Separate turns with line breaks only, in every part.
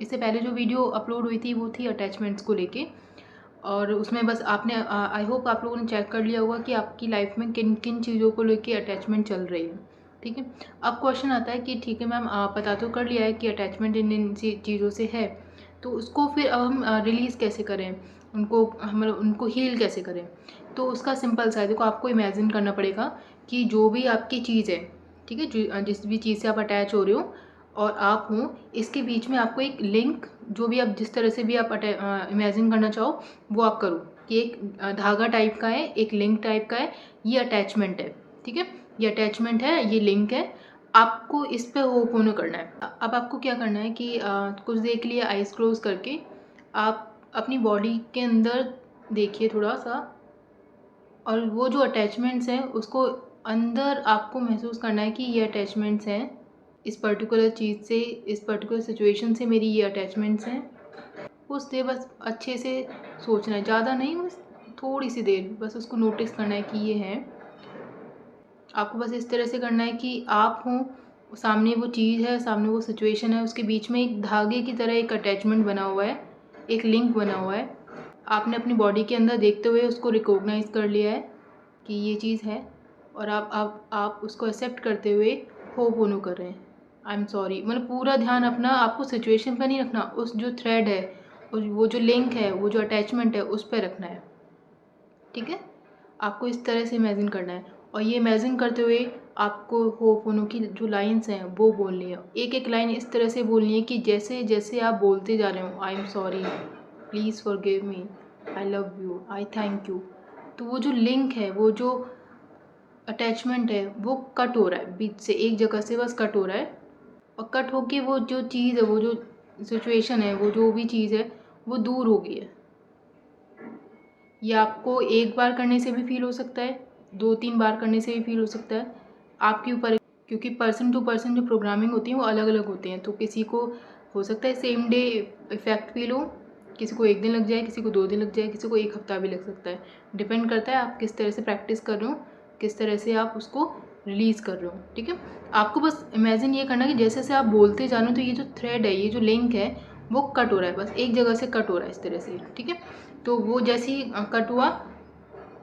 इससे पहले जो वीडियो अपलोड हुई थी वो थी अटैचमेंट्स को लेके, और उसमें बस आपने आई होप आप लोगों ने चेक कर लिया होगा कि आपकी लाइफ में किन किन चीज़ों को लेके अटैचमेंट चल रही है। ठीक है, अब क्वेश्चन आता है कि ठीक है मैम, पता तो कर लिया है कि अटैचमेंट इन इन चीज़ों से है, तो उसको फिर अब हम रिलीज़ कैसे करें, उनको हम उनको हील कैसे करें। तो उसका सिंपल सा है, देखो आपको इमेजिन करना पड़ेगा कि जो भी आपकी चीज़ है, ठीक है, जो जिस भी चीज़ से आप अटैच हो रहे हो और आप हो, इसके बीच में आपको एक लिंक, जो भी आप जिस तरह से भी आप इमेजिन करना चाहो वो आप करो कि एक धागा टाइप का है, एक लिंक टाइप का है, ये अटैचमेंट है। ठीक है, ये अटैचमेंट है, ये लिंक है, आपको इस पे होनो करना है। अब आपको क्या करना है कि कुछ देर के लिए आइज क्लोज करके आप अपनी बॉडी के अंदर देखिए थोड़ा सा, और वो जो अटैचमेंट्स हैं उसको अंदर आपको महसूस करना है कि ये अटैचमेंट्स हैं, इस पर्टिकुलर चीज़ से, इस पर्टिकुलर सिचुएशन से मेरी ये अटैचमेंट्स हैं। उस देर बस अच्छे से सोचना है, ज़्यादा नहीं, बस थोड़ी सी देर बस उसको नोटिस करना है कि ये है। आपको बस इस तरह से करना है कि आप हो, सामने वो चीज़ है, सामने वो सिचुएशन है, उसके बीच में एक धागे की तरह एक अटैचमेंट बना हुआ है, एक लिंक बना हुआ है। आपने अपनी बॉडी के अंदर देखते हुए उसको रिकॉग्नाइज कर लिया है कि ये चीज़ है, और आप उसको एक्सेप्ट करते हुए होनो कर रहे हैं, आई एम सॉरी। मतलब पूरा ध्यान अपना, आपको सिचुएशन पर नहीं रखना, उस जो थ्रेड है, वो जो लिंक है, वो जो अटैचमेंट है, उस पर रखना है। ठीक है, आपको इस तरह से इमेजिन करना है, और ये इमेजिन करते हुए आपको होनो की जो लाइन्स हैं वो बोलनी है। एक एक लाइन इस तरह से बोलनी है कि जैसे जैसे आप बोलते जा रहे हो, I am sorry, please forgive me, I love you, I thank you, तो वो जो लिंक है, वो जो अटैचमेंट है, वो कट हो रहा है बीच से, एक जगह से बस कट हो रहा है, और कट होके वो जो चीज़ है, वो जो सिचुएशन है, वो जो भी चीज़ है, वो दूर हो गई है। ये आपको एक बार करने से भी फील हो सकता है, 2-3 बार करने से भी फील हो सकता है, आपके ऊपर है। क्योंकि पर्सन टू पर्सन जो प्रोग्रामिंग होती है वो अलग अलग होती हैं, तो किसी को हो सकता है सेम डे इफ़ेक्ट फील हो, किसी को 1 दिन लग जाए, किसी को 2 दिन लग जाए, किसी को 1 हफ्ता भी लग सकता है। डिपेंड करता है आप किस तरह से प्रैक्टिस कर रहे हो, किस तरह से आप उसको रिलीज़ कर रहे हो। ठीक है, आपको बस इमेजिन ये करना कि जैसे जैसे आप बोलते जा रहे हो, तो ये जो थ्रेड है, ये जो लिंक है, वो कट हो रहा है, बस एक जगह से कट हो रहा है इस तरह से। ठीक है, तो वो जैसे ही कट हुआ,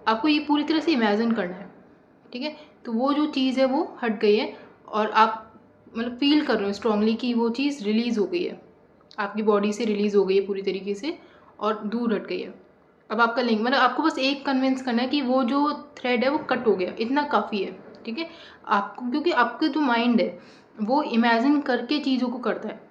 आपको ये पूरी तरह से इमेजिन करना है। ठीक है, तो वो जो चीज़ है वो हट गई है, और आप मतलब फील कर रहे हो स्ट्रांगली कि वो चीज़ रिलीज़ हो गई है, आपकी बॉडी से रिलीज़ हो गई है पूरी तरीके से, और दूर हट गई है। अब आपका लिंक, मतलब आपको बस एक कन्विंस करना है कि वो जो थ्रेड है वो कट हो गया, इतना काफ़ी है। ठीक है, आपको, क्योंकि आपका जो माइंड है वो इमेजिन करके चीज़ों को करता है।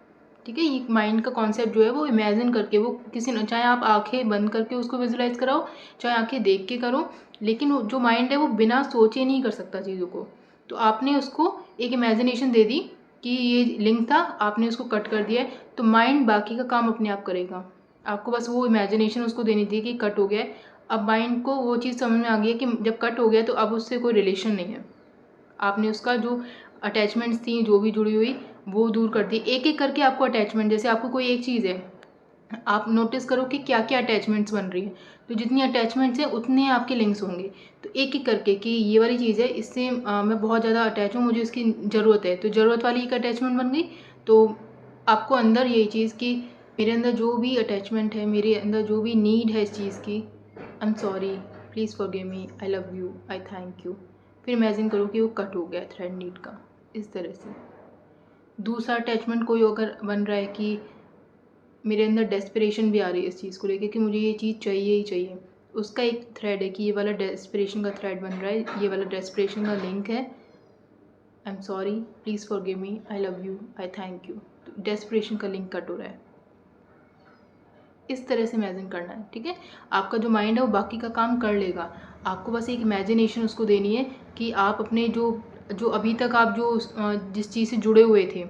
ठीक है, ये माइंड का कॉन्सेप्ट जो है वो इमेजिन करके, वो किसी ने, चाहे आप आंखें बंद करके उसको विजुलाइज कराओ, चाहे आंखें देख के करो, लेकिन जो माइंड है वो बिना सोचे नहीं कर सकता चीज़ों को। तो आपने उसको एक इमेजिनेशन दे दी कि ये लिंक था, आपने उसको कट कर दिया है, तो माइंड बाकी का काम अपने आप करेगा। आपको बस वो इमेजिनेशन उसको देनी थी कि कट हो गया है। अब माइंड को वो चीज़ समझ में आ गई है कि जब कट हो गया तो अब उससे कोई रिलेशन नहीं है। आपने उसका जो अटैचमेंट्स थी, जो भी जुड़ी हुई, वो दूर कर दी। एक एक करके आपको अटैचमेंट, जैसे आपको कोई एक चीज़ है, आप नोटिस करो कि क्या क्या अटैचमेंट्स बन रही है, तो जितनी अटैचमेंट्स हैं उतने आपके लिंक्स होंगे। तो एक एक करके कि ये वाली चीज़ है, इससे मैं बहुत ज़्यादा अटैच हूँ, मुझे इसकी ज़रूरत है, तो ज़रूरत वाली एक अटैचमेंट बन गई। तो आपको अंदर यही चीज़ कि मेरे अंदर जो भी अटैचमेंट है, मेरे अंदर जो भी नीड है इस चीज़ की, I am sorry, please forgive me, I love you, I thank you, फिर इमेजिन करो कि वो कट हो गया थ्रेड नीड का, इस तरह से। दूसरा अटैचमेंट कोई अगर बन रहा है कि मेरे अंदर डेस्परेशन भी आ रही है इस चीज़ को लेके कि मुझे ये चीज़ चाहिए ही चाहिए, उसका एक थ्रेड है कि ये वाला डेस्परेशन का थ्रेड बन रहा है, ये वाला डेस्परेशन का लिंक है, I am sorry, please forgive me, I love you, I thank you, तो डेस्परेशन का लिंक कट हो रहा है। इस तरह से इमेजिन करना है। ठीक है, आपका जो माइंड है वो बाकी का काम कर लेगा, आपको बस एक इमेजिनेशन उसको देनी है कि आप अपने जो जो अभी तक आप जो जिस चीज़ से जुड़े हुए थे,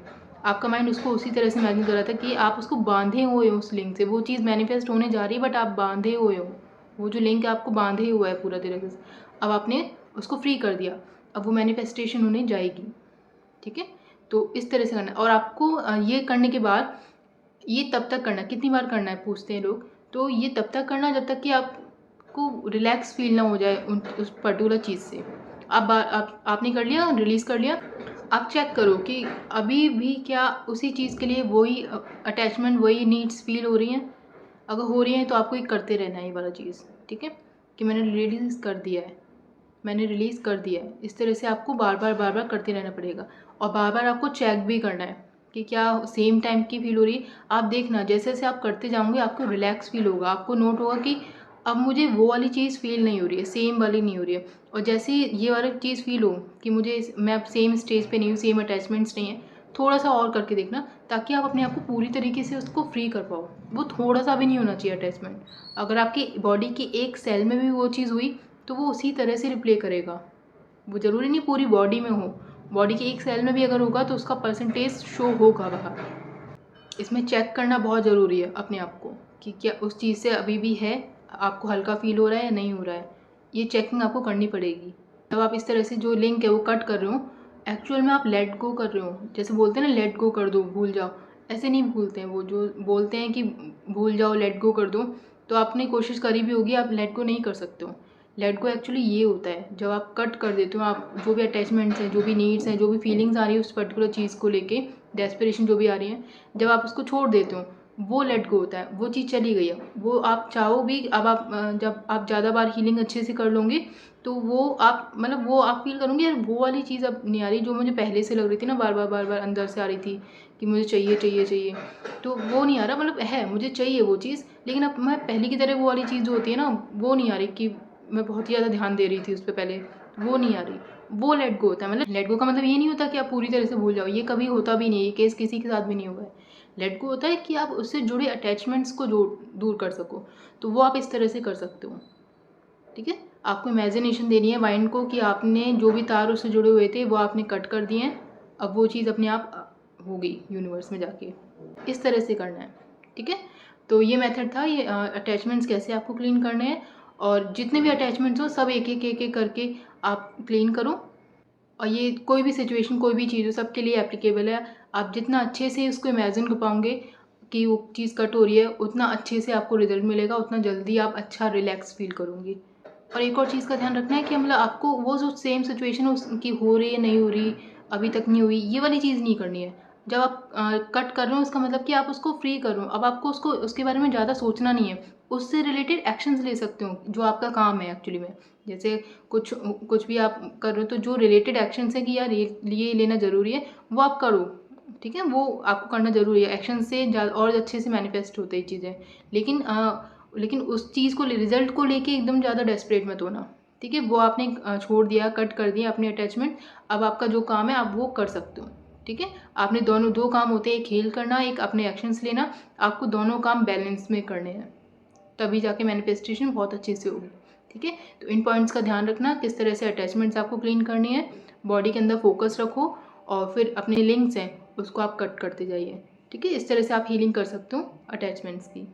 आपका माइंड उसको उसी तरह से इमेजिन कर रहा था कि आप उसको बांधे हुए हो उस लिंक से, वो चीज़ मैनिफेस्ट होने जा रही है बट आप बांधे हुए हो, वो जो लिंक है आपको बांधे हुआ है पूरा तरीके से। अब आपने उसको फ्री कर दिया, अब वो मैनिफेस्टेशन होने जाएगी। ठीक है, तो इस तरह से करना है, और आपको ये करने के बाद, ये तब तक करना, कितनी बार करना है पूछते हैं लोग, तो ये तब तक करना जब तक कि आपको रिलैक्स फील ना हो जाए उस पर्टिकुलर चीज़ से। आपने कर लिया, रिलीज़ कर लिया, आप चेक करो कि अभी भी क्या उसी चीज़ के लिए वही अटैचमेंट, वही नीड्स फील हो रही हैं। अगर हो रही हैं तो आपको ये करते रहना है ये वाला चीज़, ठीक है, कि मैंने रिलीज़ कर दिया है, मैंने रिलीज़ कर दिया है। इस तरह से आपको बार बार करते रहना पड़ेगा और बार बार आपको चेक भी करना है कि क्या सेम टाइम की फील हो रही है। आप देखना जैसे जैसे आप करते जाओगे आपको रिलैक्स फील होगा, आपको नोट होगा कि अब मुझे वो वाली चीज़ फील नहीं हो रही है, सेम वाली नहीं हो रही है। और जैसे ही ये वाली चीज़ फील हो कि मैं अब सेम स्टेज पे नहीं हूँ, सेम अटैचमेंट्स नहीं है, थोड़ा सा और करके देखना ताकि आप अपने आप को पूरी तरीके से उसको फ्री कर पाओ। वो थोड़ा सा भी नहीं होना चाहिए अटैचमेंट। अगर आपकी बॉडी की एक सेल में भी वो चीज़ हुई तो वो उसी तरह से रिप्ले करेगा। वो ज़रूरी नहीं पूरी बॉडी में हो, बॉडी के एक सेल में भी अगर होगा तो उसका परसेंटेज शो होगा बाहर। इसमें चेक करना बहुत ज़रूरी है अपने आप को कि क्या उस चीज़ से अभी भी है, आपको हल्का फील हो रहा है या नहीं हो रहा है। ये चेकिंग आपको करनी पड़ेगी। जब आप इस तरह से जो लिंक है वो कट कर रहे हो, एक्चुअल में आप लेट गो कर रहे हो। जैसे बोलते हैं ना लेट गो कर दो, भूल जाओ, ऐसे नहीं भूलते हैं। वो जो बोलते हैं कि भूल जाओ, लेट गो कर दो, तो आपने कोशिश करी भी होगी, आप लेट गो नहीं कर सकते हो। लेट गो एक्चुअली ये होता है जब आप कट कर देते हो, आप जो भी अटैचमेंट्स हैं, जो भी नीड्स हैं, जो भी फीलिंग्स आ रही है उस पर्टिकुलर चीज़ को लेके, डेस्परेशन जो भी आ रही है, जब आप उसको छोड़ देते हो वो लेट गो होता है। वो चीज़ चली गई है, वो आप चाहो भी अब आप जब आप ज़्यादा बार हीलिंग अच्छे से कर लोगे तो वो आप मतलब वो आप फील करोगे यार वो वाली चीज़ अब नहीं आ रही जो मुझे पहले से लग रही थी ना, बार बार अंदर से आ रही थी कि मुझे चाहिए चाहिए चाहिए, तो वो नहीं आ रहा। मतलब है मुझे चाहिए वो चीज़, लेकिन अब मैं पहले की तरह वो वाली चीज़ जो होती है ना वो नहीं आ रही कि मैं बहुत ही ज़्यादा ध्यान दे रही थी उस पर पहले, वो नहीं आ रही। वो लेट गो होता है। मतलब लेट गो का मतलब ये नहीं होता कि आप पूरी तरह से भूल जाओ, ये कभी होता भी नहीं है, ये केस किसी के साथ भी नहीं हुआ है। लेट गो होता है कि आप उससे जुड़े अटैचमेंट्स को दूर कर सको, तो वो आप इस तरह से कर सकते हो, ठीक है। आपको इमेजिनेशन देनी है माइंड को कि आपने जो भी तार उससे जुड़े हुए थे वो आपने कट कर दिए हैं, अब वो चीज़ अपने आप हो गई यूनिवर्स में जाके। इस तरह से करना है, ठीक है। तो ये मेथड था, ये अटैचमेंट्स कैसे आपको क्लीन करने हैं, और जितने भी अटैचमेंट्स हो सब एक एक करके आप क्लीन करो। और ये कोई भी सिचुएशन, कोई भी चीज़ हो, सबके लिए एप्लीकेबल है। आप जितना अच्छे से उसको इमेजिन कर पाओगे कि वो चीज़ कट हो रही है, उतना अच्छे से आपको रिजल्ट मिलेगा, उतना जल्दी आप अच्छा रिलैक्स फील करोगे। और एक और चीज़ का ध्यान रखना है कि मतलब आपको वो जो सेम सिचुएशन उसकी हो रही है, नहीं हो रही, अभी तक नहीं हुई, ये वाली चीज़ नहीं करनी है। जब आप कट कर रहे हो उसका मतलब कि आप उसको फ्री कर रहे हो। अब आपको उसको उसके बारे में ज़्यादा सोचना नहीं है, उससे रिलेटेड एक्शंस ले सकते हो जो आपका काम है एक्चुअली में। जैसे कुछ कुछ भी आप कर रहे हो तो जो रिलेटेड एक्शंस है कि यार ये लेना ज़रूरी है, वो आप करो, ठीक है। वो आपको करना ज़रूरी है, एक्शन से और अच्छे से मैनिफेस्ट होते हैं चीज़ें। लेकिन लेकिन उस चीज़ को रिजल्ट को लेके एकदम ज़्यादा डेस्परेट मत होना, ठीक है। वो आपने छोड़ दिया, कट कर दिया अपने अटैचमेंट, अब आपका जो काम है आप वो कर सकते हो, ठीक है। आपने दोनों दो काम होते हैं, एक हील करना, एक अपने एक्शंस लेना। आपको दोनों काम बैलेंस में करने हैं, तभी जाके मैनिफेस्टेशन बहुत अच्छे से होगी, ठीक है। तो इन पॉइंट्स का ध्यान रखना, किस तरह से अटैचमेंट्स आपको क्लीन करनी है, बॉडी के अंदर फोकस रखो और फिर अपने लिंक्स हैं उसको आप कट करते जाइए, ठीक है। इस तरह से आप हीलिंग कर सकते हो अटैचमेंट्स की।